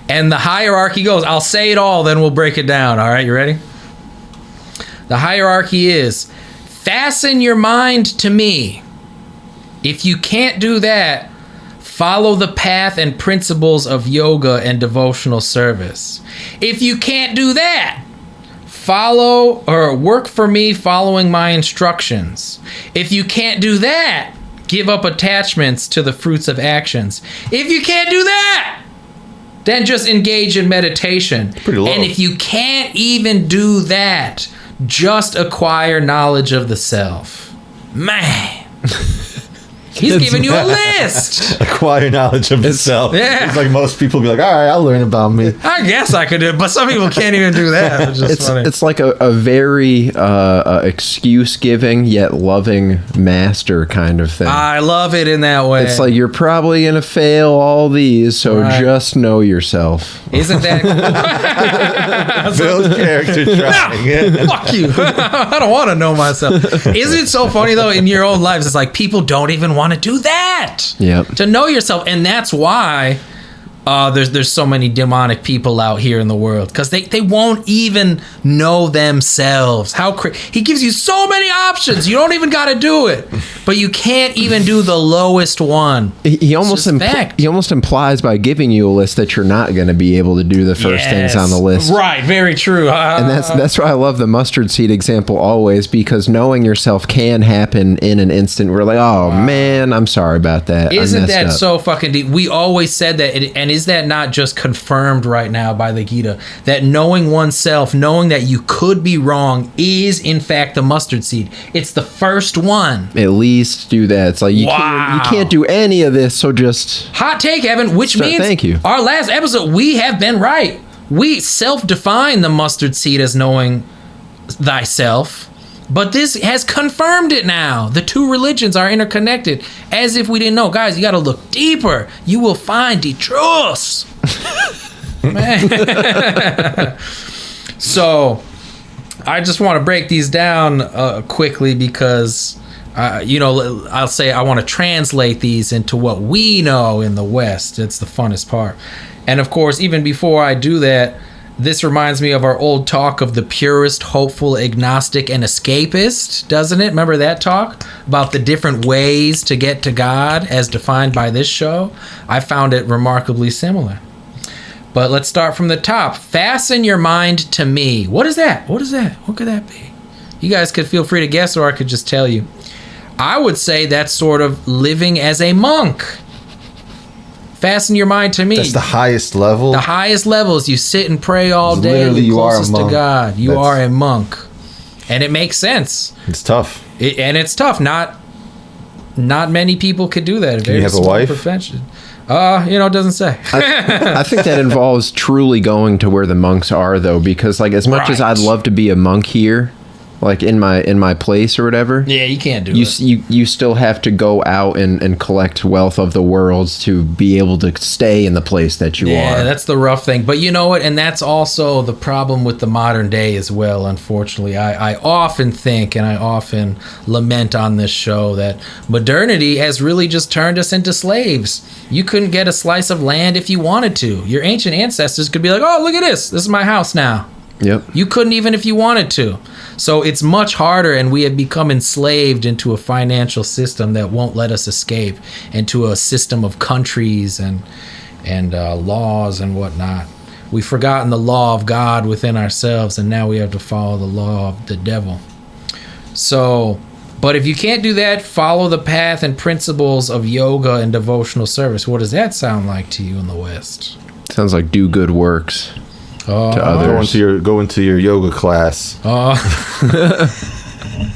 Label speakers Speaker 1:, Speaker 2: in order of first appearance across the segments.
Speaker 1: And the hierarchy goes, I'll say it all, then we'll break it down. All right, you ready? The hierarchy is, fasten your mind to me. If you can't do that, follow the path and principles of yoga and devotional service. If you can't do that, follow or work for me following my instructions. If you can't do that, give up attachments to the fruits of actions. If you can't do that, then just engage in meditation.
Speaker 2: Pretty low.
Speaker 1: And if you can't even do that, just acquire knowledge of the self. Man. He's giving you a list.
Speaker 2: Acquire knowledge of yourself.
Speaker 1: Yeah.
Speaker 2: It's like most people be like, all right, I'll learn about me.
Speaker 1: I guess I could do it, but some people can't even do that. It's just funny.
Speaker 3: It's like a very excuse-giving yet loving master kind of thing.
Speaker 1: I love it in that way.
Speaker 3: It's like, you're probably going to fail all these, so
Speaker 1: Right.
Speaker 3: just know yourself.
Speaker 1: Isn't that cool?
Speaker 2: Build character trying.
Speaker 1: No, fuck you. I don't want to know myself. Isn't it so funny, though, in your own lives, it's like people don't even want to do that.
Speaker 3: Yep.
Speaker 1: To know yourself. And that's why there's so many demonic people out here in the world, because they won't even know themselves. He gives you so many options. You don't even got to do it, but you can't even do the lowest one.
Speaker 3: He almost implies by giving you a list that you're not going to be able to do the first things on the list.
Speaker 1: Right, very true.
Speaker 3: And that's why I love the mustard seed example always, because knowing yourself can happen in an instant. We're like, oh man, I'm sorry about that.
Speaker 1: Isn't that so fucking deep? We always said that, and is that not just confirmed right now by the Gita, that knowing oneself, knowing that you could be wrong, is in fact the mustard seed? It's the first one.
Speaker 3: At least do that. It's like you can't do any of this, so just
Speaker 1: hot take, Evan, which means
Speaker 3: thank you.
Speaker 1: Our last episode, we have been right. We self-define the mustard seed as knowing thyself. But this has confirmed it now. The two religions are interconnected, as if we didn't know. Guys, you got to look deeper. You will find the truth. Man. So, I just want to break these down quickly because, I'll say I want to translate these into what we know in the West. It's the funnest part. And of course, even before I do that, this reminds me of our old talk of the purist, hopeful, agnostic, and escapist, doesn't it? Remember that talk about the different ways to get to God as defined by this show? I found it remarkably similar. But let's start from the top. Fasten your mind to me. What is that? What is that? What could that be? You guys could feel free to guess, or I could just tell you. I would say that's sort of living as a monk. Fasten your mind to me.
Speaker 2: That's the highest level.
Speaker 1: The highest level is you sit and pray all day.
Speaker 2: Literally, you are a
Speaker 1: closest
Speaker 2: monk.
Speaker 1: to God. You are a monk, and it makes sense.
Speaker 2: It's tough.
Speaker 1: It's tough. Not many people could do that.
Speaker 2: Can you have a wife?
Speaker 1: Profession. It doesn't say.
Speaker 3: I think that involves truly going to where the monks are, though, because like as much as I'd love to be a monk here, like in my place or whatever.
Speaker 1: Yeah, you can't do
Speaker 3: it. You still have to go out and collect wealth of the world to be able to stay in the place that you are.
Speaker 1: Yeah, that's the rough thing. But you know what? And that's also the problem with the modern day as well, unfortunately. I often think and I often lament on this show that modernity has really just turned us into slaves. You couldn't get a slice of land if you wanted to. Your ancient ancestors could be like, oh, look at this. This is my house now.
Speaker 3: Yep.
Speaker 1: You couldn't even if you wanted to. So it's much harder, and we have become enslaved into a financial system that won't let us escape, into a system of countries and laws and whatnot. We've forgotten the law of God within ourselves, and now we have to follow the law of the devil. So, but if you can't do that, follow the path and principles of yoga and devotional service. What does that sound like to you in the West?
Speaker 3: Sounds like do good works. To others.
Speaker 2: Go into your yoga class.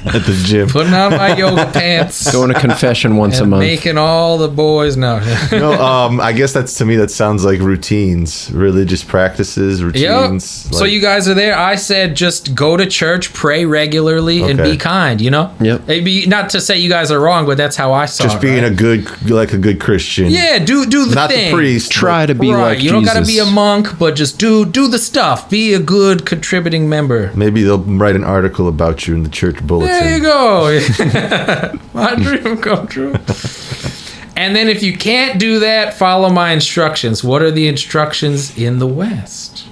Speaker 2: At the gym.
Speaker 1: Putting on my yoga pants.
Speaker 3: Going to confession once a month.
Speaker 1: Making all the boys know.
Speaker 2: I guess that sounds like routines, religious practices, routines.
Speaker 1: Yep. So you guys are there. I said just go to church, pray regularly, and be kind,
Speaker 3: Yep.
Speaker 1: Maybe not to say you guys are wrong, but that's how I saw it.
Speaker 2: Just being a good Christian.
Speaker 1: Yeah, do the thing.
Speaker 2: Not the priest.
Speaker 3: Try to be like Jesus.
Speaker 1: You don't got to be a monk, but just do the stuff. Be a good contributing member.
Speaker 2: Maybe they'll write an article about you in the church bulletin.
Speaker 1: There you go. My dream come true. And then if you can't do that, follow my instructions. What are the instructions in the West?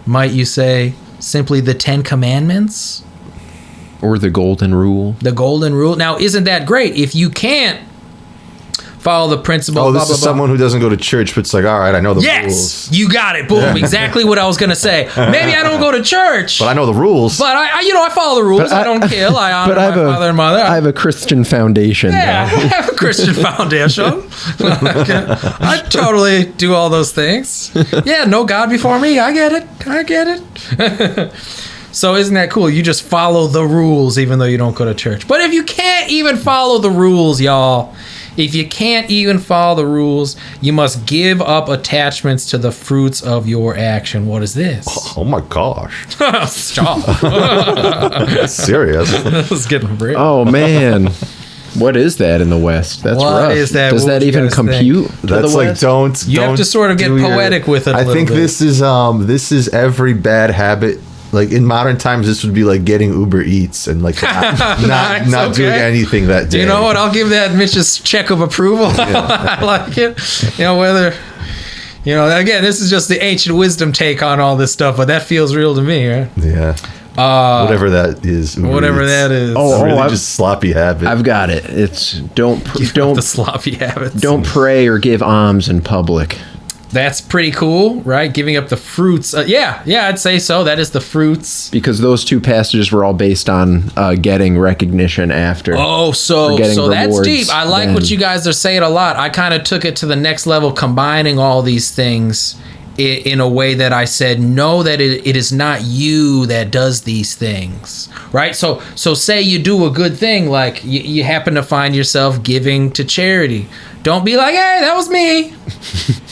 Speaker 1: Might you say simply the 10 Commandments?
Speaker 3: Or the golden rule.
Speaker 1: The golden rule. Now, isn't that great? If you can't follow the principle.
Speaker 2: Oh, this is someone who doesn't go to church, but it's like, all right, I know the rules.
Speaker 1: Yes, you got it. Boom, exactly what I was gonna say. Maybe I don't go to church,
Speaker 2: but I know the rules.
Speaker 1: But I follow the rules. I don't kill. I honor my father and mother.
Speaker 3: I have a Christian foundation.
Speaker 1: Yeah, I have a Christian foundation. I totally do all those things. Yeah, no God before me. I get it. So isn't that cool? You just follow the rules even though you don't go to church. But if you can't even follow the rules, y'all, if you can't even follow the rules, you must give up attachments to the fruits of your action. What is this?
Speaker 2: Oh my gosh.
Speaker 1: Stop.
Speaker 2: Serious.
Speaker 1: Let's get a break.
Speaker 3: Oh man. What is that in the West? That's
Speaker 1: what
Speaker 3: rough.
Speaker 1: Is that?
Speaker 3: Does that even compute?
Speaker 2: That's like don't.
Speaker 1: You have to sort of get poetic with it.
Speaker 2: I think this is every bad habit. Like in modern times, this would be like getting Uber Eats and like not doing anything that day.
Speaker 1: You know what? I'll give that Mitch's check of approval. Yeah. I like it. Whether, again, this is just the ancient wisdom take on all this stuff, but that feels real to me, right?
Speaker 2: Yeah. Whatever that is.
Speaker 1: Whatever that is.
Speaker 2: Really just sloppy habit.
Speaker 3: I've got it. It's don't
Speaker 1: the sloppy habits.
Speaker 3: Don't pray or give alms in public.
Speaker 1: That's pretty cool, right? Giving up the fruits. Yeah, I'd say so. That is the fruits.
Speaker 3: Because those two passages were all based on getting recognition after.
Speaker 1: Oh, so that's deep. I like what you guys are saying a lot. I kind of took it to the next level, combining all these things in a way that I said, know that it is not you that does these things, right? So say you do a good thing, like you happen to find yourself giving to charity. Don't be like, hey, that was me.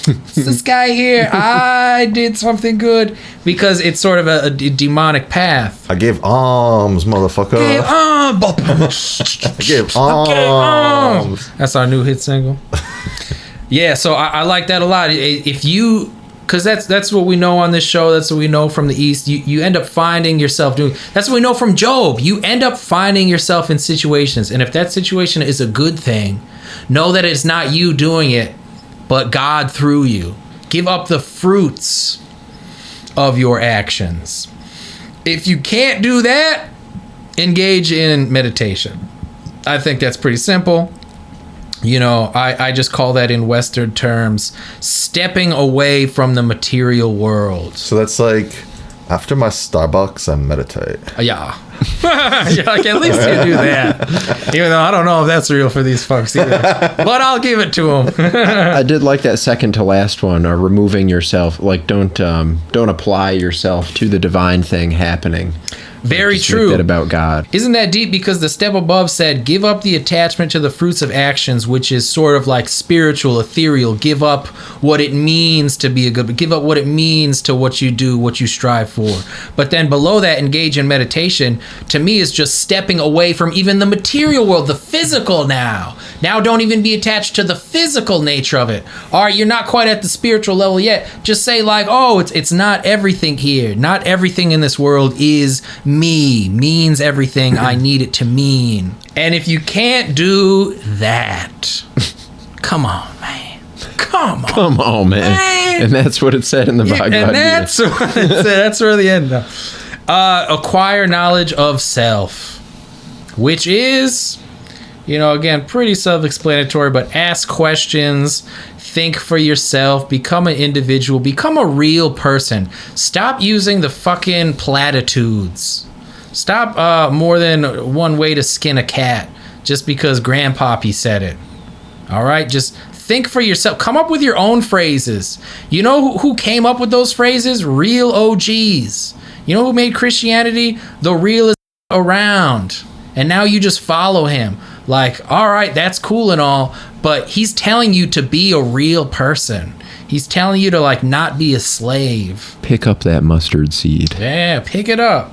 Speaker 1: It's this guy here. I did something good, because it's sort of a demonic path.
Speaker 2: I gave alms, motherfucker. I gave alms.
Speaker 1: That's our new hit single. Yeah, so I like that a lot. If you, because that's what we know on this show. That's what we know from the East. You end up finding yourself doing. That's what we know from Job. You end up finding yourself in situations, and if that situation is a good thing, know that it's not you doing it, but God through you. Give up the fruits of your actions. If you can't do that, engage in meditation. I think that's pretty simple. I just call that in Western terms stepping away from the material world.
Speaker 2: So that's like, after my Starbucks, I meditate.
Speaker 1: Yeah. Like at least you do that. Even though I don't know if that's real for these folks either. But I'll give it to them.
Speaker 3: I did like that second to last one, removing yourself. Like don't apply yourself to the divine thing happening.
Speaker 1: Very true.
Speaker 3: Make that about God.
Speaker 1: Isn't that deep? Because the step above said, give up the attachment to the fruits of actions, which is sort of like spiritual, ethereal. Give up what it means to be a good, give up what it means to what you do, what you strive for. But then below that, engage in meditation, to me, is just stepping away from even the material world, the physical now. Now don't even be attached to the physical nature of it. All right, you're not quite at the spiritual level yet. Just say like, oh, it's not everything here. Not everything in this world is means everything I need it to mean. And if you can't do that, come on, man. Come on, man.
Speaker 3: And that's what it said in the Bhagavad Gita.
Speaker 1: And that's what it said. That's where the end of. Acquire knowledge of self, which is, again, pretty self-explanatory, but ask questions, think for yourself, become an individual, become a real person. Stop using the fucking platitudes. Stop more than one way to skin a cat just because Grandpappy said it. All right? Just think for yourself. Come up with your own phrases. You know who came up with those phrases? Real OGs. You know who made Christianity the realest around? And now you just follow him. Like, all right, that's cool and all, but he's telling you to be a real person. He's telling you to like not be a slave.
Speaker 3: Pick up that mustard seed.
Speaker 1: Yeah, pick it up.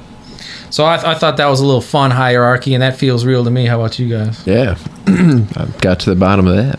Speaker 1: So I thought that was a little fun hierarchy, and that feels real to me. How about you guys?
Speaker 3: Yeah, I got to the bottom of that.